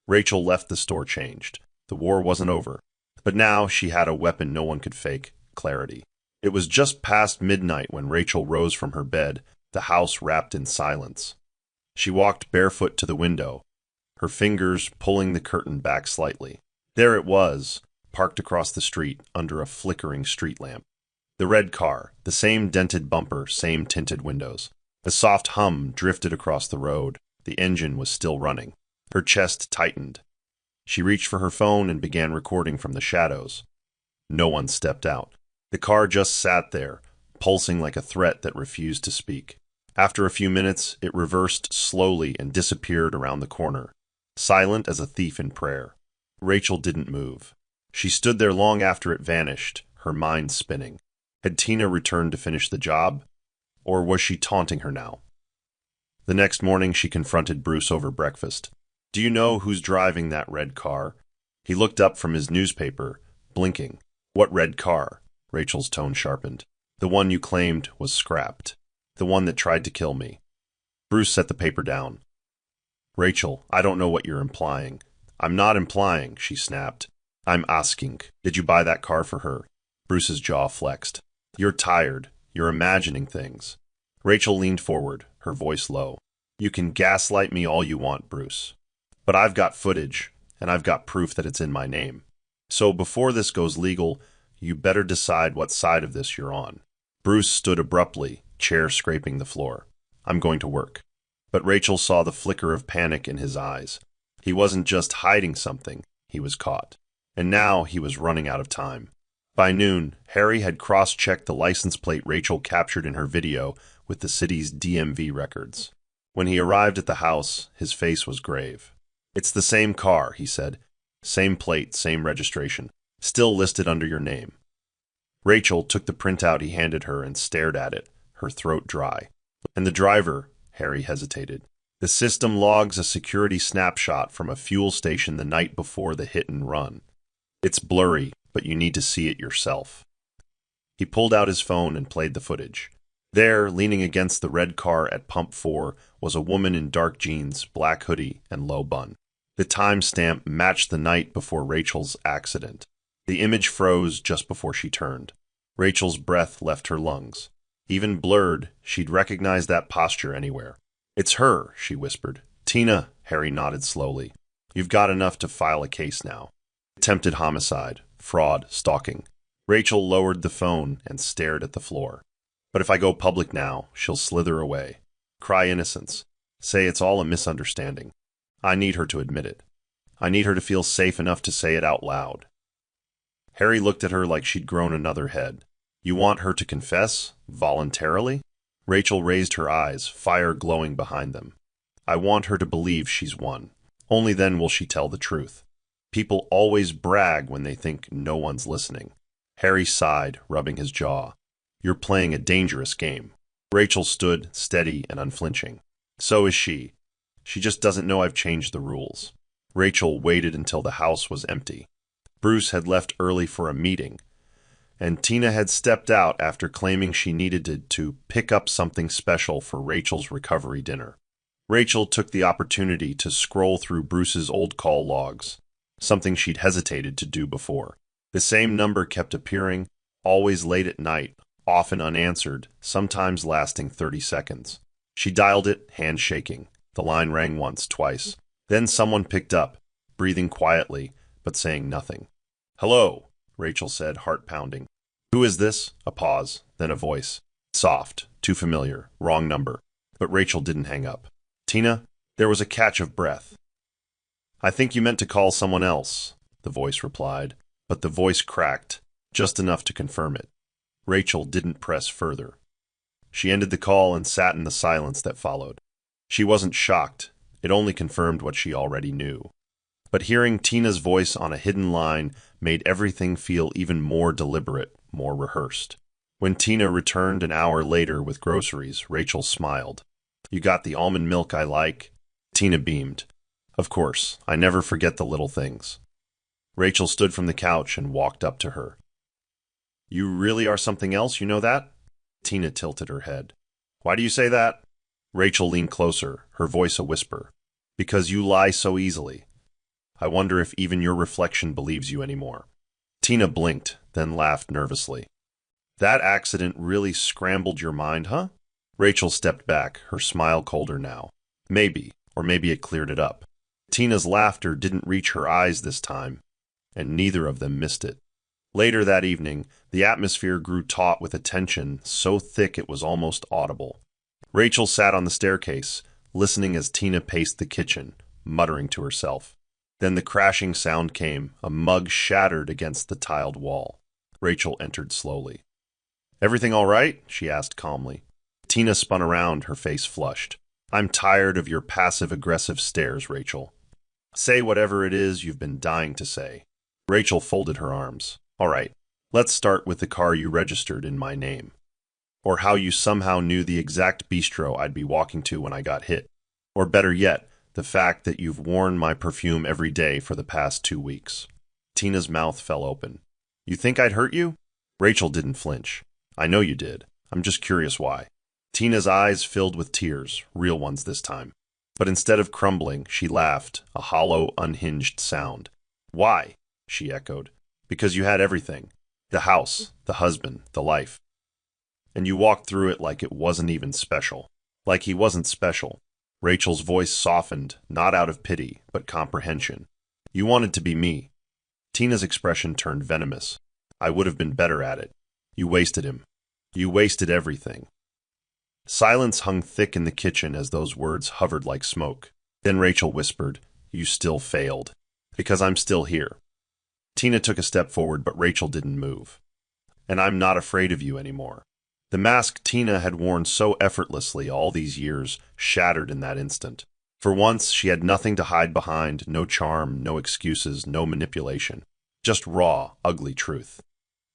Rachel left the store changed. The war wasn't over. But now she had a weapon no one could fake, clarity. It was just past midnight when Rachel rose from her bed, the house wrapped in silence. She walked barefoot to the window, her fingers pulling the curtain back slightly. There it was, parked across the street under a flickering street lamp. The red car, the same dented bumper, same tinted windows. The soft hum drifted across the road. The engine was still running. Her chest tightened. She reached for her phone and began recording from the shadows. No one stepped out. The car just sat there, pulsing like a threat that refused to speak. After a few minutes, it reversed slowly and disappeared around the corner, silent as a thief in prayer. Rachel didn't move. She stood there long after it vanished, her mind spinning. Had Tina returned to finish the job? Or was she taunting her now? The next morning, she confronted Bruce over breakfast. Do you know who's driving that red car? He looked up from his newspaper, blinking. What red car? Rachel's tone sharpened. The one you claimed was scrapped. The one that tried to kill me. Bruce set the paper down. Rachel, I don't know what you're implying. I'm not implying, she snapped. I'm asking. Did you buy that car for her? Bruce's jaw flexed. You're tired. You're imagining things. Rachel leaned forward, her voice low. You can gaslight me all you want, Bruce. But I've got footage, and I've got proof that it's in my name. So before this goes legal, you better decide what side of this you're on. Bruce stood abruptly, chair scraping the floor. I'm going to work. But Rachel saw the flicker of panic in his eyes. He wasn't just hiding something, he was caught. And now he was running out of time. By noon, Harry had cross-checked the license plate Rachel captured in her video with the city's DMV records. When he arrived at the house, his face was grave. It's the same car, he said. Same plate, same registration. Still listed under your name. Rachel took the printout he handed her and stared at it, her throat dry. And the driver, Harry hesitated. The system logs a security snapshot from a fuel station the night before the hit and run. It's blurry, but you need to see it yourself. He pulled out his phone and played the footage. There, leaning against the red car at Pump 4, was a woman in dark jeans, black hoodie, and low bun. The timestamp matched the night before Rachel's accident. The image froze just before she turned. Rachel's breath left her lungs. Even blurred, she'd recognize that posture anywhere. It's her, she whispered. Tina, Harry nodded slowly. You've got enough to file a case now. Attempted homicide, fraud, stalking. Rachel lowered the phone and stared at the floor. But if I go public now, she'll slither away. Cry innocence. Say it's all a misunderstanding. I need her to admit it. I need her to feel safe enough to say it out loud. Harry looked at her like she'd grown another head. You want her to confess? Voluntarily? Rachel raised her eyes, fire glowing behind them. I want her to believe she's won. Only then will she tell the truth. People always brag when they think no one's listening. Harry sighed, rubbing his jaw. You're playing a dangerous game. Rachel stood, steady and unflinching. So is she. She just doesn't know I've changed the rules. Rachel waited until the house was empty. Bruce had left early for a meeting, and Tina had stepped out after claiming she needed to pick up something special for Rachel's recovery dinner. Rachel took the opportunity to scroll through Bruce's old call logs, something she'd hesitated to do before. The same number kept appearing, always late at night, often unanswered, sometimes lasting 30 seconds. She dialed it, hand shaking. The line rang once, twice. Then someone picked up, breathing quietly, but saying nothing. Hello, Rachel said, heart pounding. Who is this? A pause, then a voice. Soft, too familiar, wrong number. But Rachel didn't hang up. Tina? There was a catch of breath. I think you meant to call someone else, the voice replied, but the voice cracked, just enough to confirm it. Rachel didn't press further. She ended the call and sat in the silence that followed. She wasn't shocked. It only confirmed what she already knew. But hearing Tina's voice on a hidden line made everything feel even more deliberate, more rehearsed. When Tina returned an hour later with groceries, Rachel smiled. You got the almond milk I like? Tina beamed. Of course, I never forget the little things. Rachel stood from the couch and walked up to her. You really are something else, you know that? Tina tilted her head. Why do you say that? Rachel leaned closer, her voice a whisper. Because you lie so easily. I wonder if even your reflection believes you anymore. Tina blinked, then laughed nervously. That accident really scrambled your mind, huh? Rachel stepped back, her smile colder now. Maybe, or maybe it cleared it up. Tina's laughter didn't reach her eyes this time, and neither of them missed it. Later that evening, the atmosphere grew taut with a tension so thick it was almost audible. Rachel sat on the staircase, listening as Tina paced the kitchen, muttering to herself. Then the crashing sound came, a mug shattered against the tiled wall. Rachel entered slowly. Everything all right? She asked calmly. Tina spun around, her face flushed. I'm tired of your passive-aggressive stares, Rachel. Say whatever it is you've been dying to say. Rachel folded her arms. All right, let's start with the car you registered in my name. Or how you somehow knew the exact bistro I'd be walking to when I got hit. Or better yet, the fact that you've worn my perfume every day for the past 2 weeks. Tina's mouth fell open. You think I'd hurt you? Rachel didn't flinch. I know you did. I'm just curious why. Tina's eyes filled with tears, real ones this time. But instead of crumbling, she laughed, a hollow, unhinged sound. Why? She echoed. Because you had everything. The house, the husband, the life. And you walked through it like it wasn't even special. Like he wasn't special. Rachel's voice softened, not out of pity, but comprehension. You wanted to be me. Tina's expression turned venomous. I would have been better at it. You wasted him. You wasted everything. Silence hung thick in the kitchen as those words hovered like smoke. Then Rachel whispered, You still failed. Because I'm still here. Tina took a step forward, but Rachel didn't move. And I'm not afraid of you anymore. The mask Tina had worn so effortlessly all these years shattered in that instant. For once, she had nothing to hide behind, no charm, no excuses, no manipulation. Just raw, ugly truth.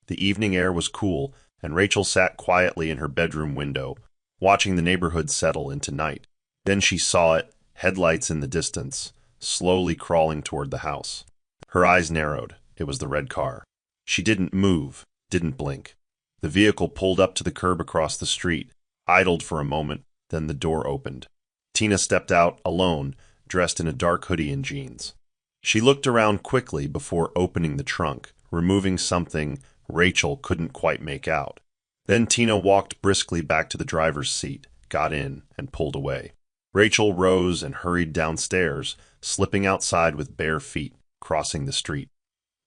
The evening air was cool, and Rachel sat quietly in her bedroom window, watching the neighborhood settle into night. Then she saw it, headlights in the distance, slowly crawling toward the house. Her eyes narrowed. It was the red car. She didn't move, didn't blink. The vehicle pulled up to the curb across the street, idled for a moment, then the door opened. Tina stepped out, alone, dressed in a dark hoodie and jeans. She looked around quickly before opening the trunk, removing something Rachel couldn't quite make out. Then Tina walked briskly back to the driver's seat, got in, and pulled away. Rachel rose and hurried downstairs, slipping outside with bare feet, crossing the street.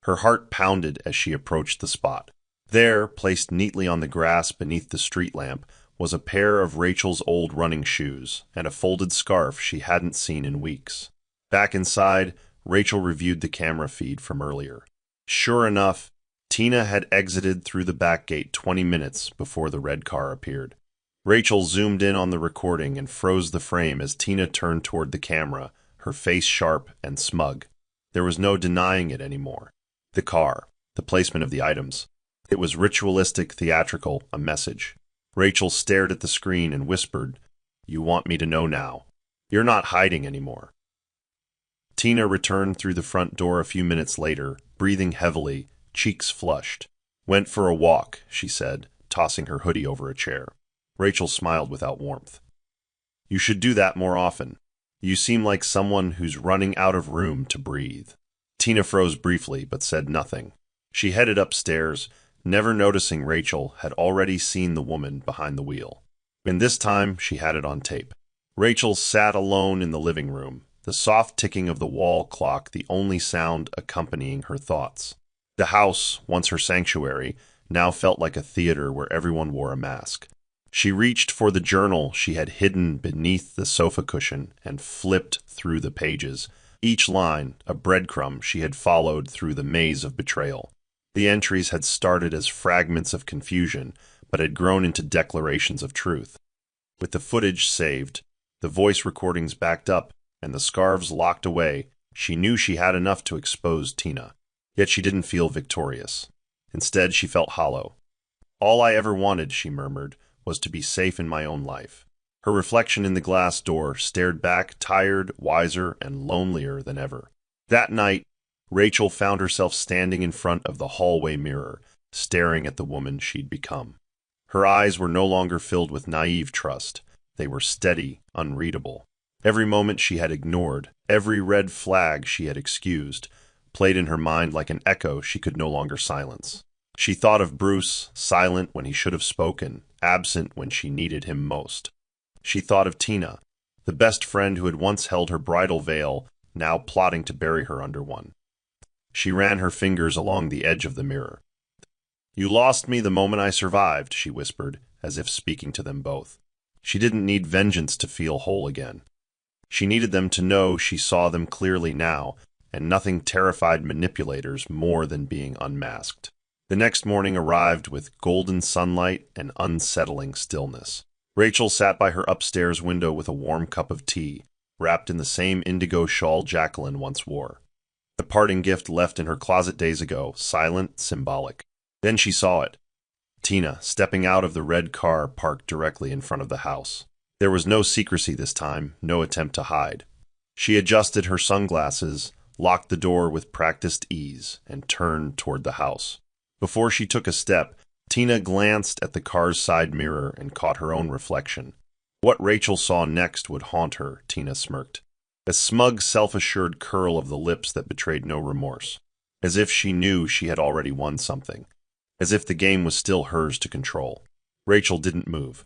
Her heart pounded as she approached the spot. There, placed neatly on the grass beneath the street lamp, was a pair of Rachel's old running shoes and a folded scarf she hadn't seen in weeks. Back inside, Rachel reviewed the camera feed from earlier. Sure enough, Tina had exited through the back gate 20 minutes before the red car appeared. Rachel zoomed in on the recording and froze the frame as Tina turned toward the camera, her face sharp and smug. There was no denying it anymore. The car, the placement of the items. It was ritualistic, theatrical, a message. Rachel stared at the screen and whispered, You want me to know now. You're not hiding anymore. Tina returned through the front door a few minutes later, breathing heavily, cheeks flushed. Went for a walk, she said, tossing her hoodie over a chair. Rachel smiled without warmth. You should do that more often. You seem like someone who's running out of room to breathe. Tina froze briefly, but said nothing. She headed upstairs, never noticing Rachel had already seen the woman behind the wheel. And this time, she had it on tape. Rachel sat alone in the living room, the soft ticking of the wall clock the only sound accompanying her thoughts. The house, once her sanctuary, now felt like a theater where everyone wore a mask. She reached for the journal she had hidden beneath the sofa cushion and flipped through the pages, each line a breadcrumb she had followed through the maze of betrayal. The entries had started as fragments of confusion, but had grown into declarations of truth. With the footage saved, the voice recordings backed up, and the scarves locked away, she knew she had enough to expose Tina. Yet she didn't feel victorious. Instead, she felt hollow. "All I ever wanted," she murmured, "was to be safe in my own life." Her reflection in the glass door stared back, tired, wiser, and lonelier than ever. That night, Rachel found herself standing in front of the hallway mirror, staring at the woman she'd become. Her eyes were no longer filled with naive trust. They were steady, unreadable. Every moment she had ignored, every red flag she had excused, played in her mind like an echo she could no longer silence. She thought of Bruce, silent when he should have spoken, absent when she needed him most. She thought of Tina, the best friend who had once held her bridal veil, now plotting to bury her under one. She ran her fingers along the edge of the mirror. "You lost me the moment I survived," she whispered, as if speaking to them both. She didn't need vengeance to feel whole again. She needed them to know she saw them clearly now, and nothing terrified manipulators more than being unmasked. The next morning arrived with golden sunlight and unsettling stillness. Rachel sat by her upstairs window with a warm cup of tea, wrapped in the same indigo shawl Jacqueline once wore. The parting gift left in her closet days ago, silent, symbolic. Then she saw it. Tina, stepping out of the red car parked directly in front of the house. There was no secrecy this time, no attempt to hide. She adjusted her sunglasses, locked the door with practiced ease, and turned toward the house. Before she took a step, Tina glanced at the car's side mirror and caught her own reflection. What Rachel saw next would haunt her, Tina smirked. A smug, self-assured curl of the lips that betrayed no remorse. As if she knew she had already won something. As if the game was still hers to control. Rachel didn't move.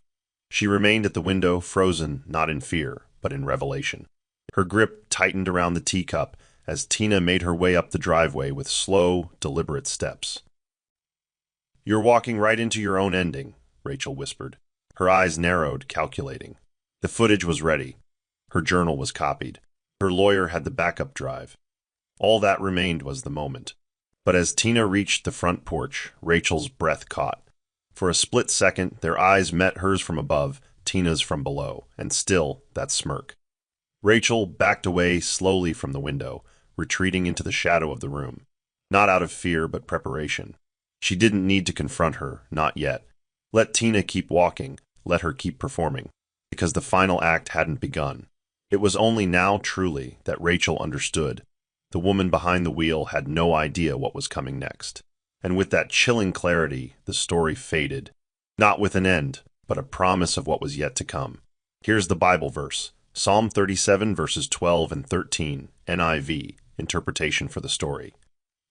She remained at the window, frozen, not in fear, but in revelation. Her grip tightened around the teacup as Tina made her way up the driveway with slow, deliberate steps. "You're walking right into your own ending," Rachel whispered. Her eyes narrowed, calculating. The footage was ready. Her journal was copied. Her lawyer had the backup drive. All that remained was the moment. But as Tina reached the front porch, Rachel's breath caught. For a split second, their eyes met hers from above, Tina's from below, and still that smirk. Rachel backed away slowly from the window, retreating into the shadow of the room. Not out of fear, but preparation. She didn't need to confront her, not yet. Let Tina keep walking, let her keep performing. Because the final act hadn't begun. It was only now, truly, that Rachel understood. The woman behind the wheel had no idea what was coming next. And with that chilling clarity, the story faded. Not with an end, but a promise of what was yet to come. Here's the Bible verse. Psalm 37 verses 12 and 13, NIV, interpretation for the story.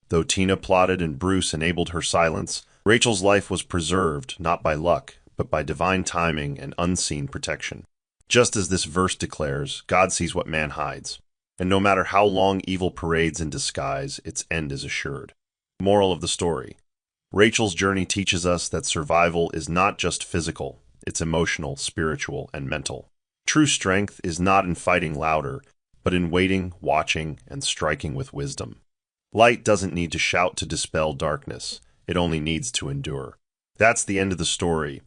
Though Tina plotted and Bruce enabled her silence, Rachel's life was preserved not by luck, but by divine timing and unseen protection. Just as this verse declares, God sees what man hides. And no matter how long evil parades in disguise, its end is assured. Moral of the story. Rachel's journey teaches us that survival is not just physical, it's emotional, spiritual, and mental. True strength is not in fighting louder, but in waiting, watching, and striking with wisdom. Light doesn't need to shout to dispel darkness. It only needs to endure. That's the end of the story.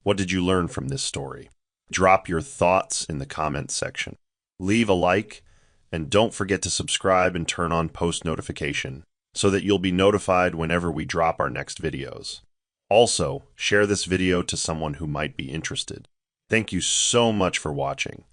What did you learn from this story? Drop your thoughts in the comments section. Leave a like, and don't forget to subscribe and turn on post notification so that you'll be notified whenever we drop our next videos. Also, share this video to someone who might be interested. Thank you so much for watching.